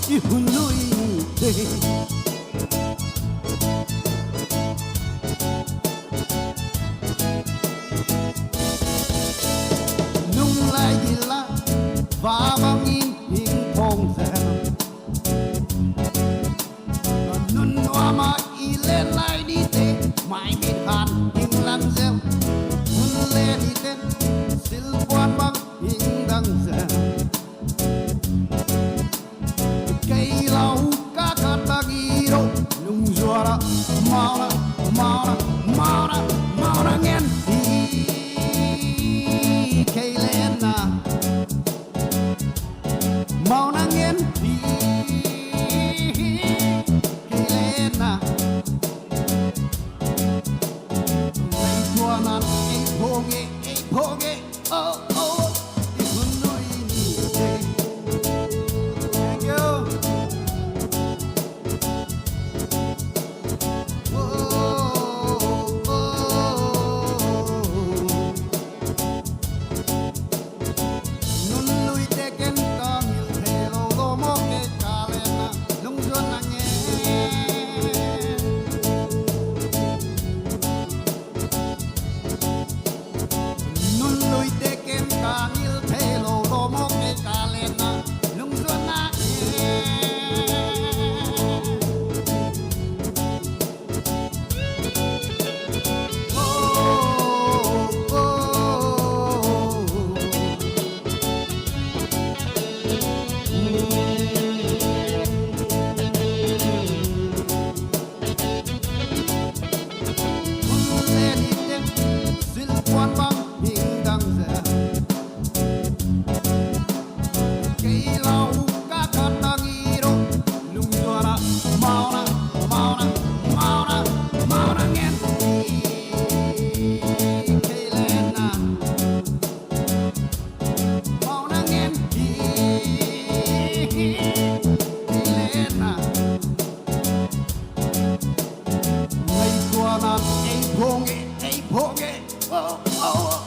ihului te nung lai gila và bangin hing phong sa nun wama ile lai di te mai mit han hing lang zel nun le di te sil quan bang hing dang sa cây lau cá cát bagiro nung zuara mauna mauna mauna mauna ngen di cây lena mauna ngen di cây lena ngày tua nan ei phoge oh oh ihunui ni te thank you Ei, phoge, oh, oh.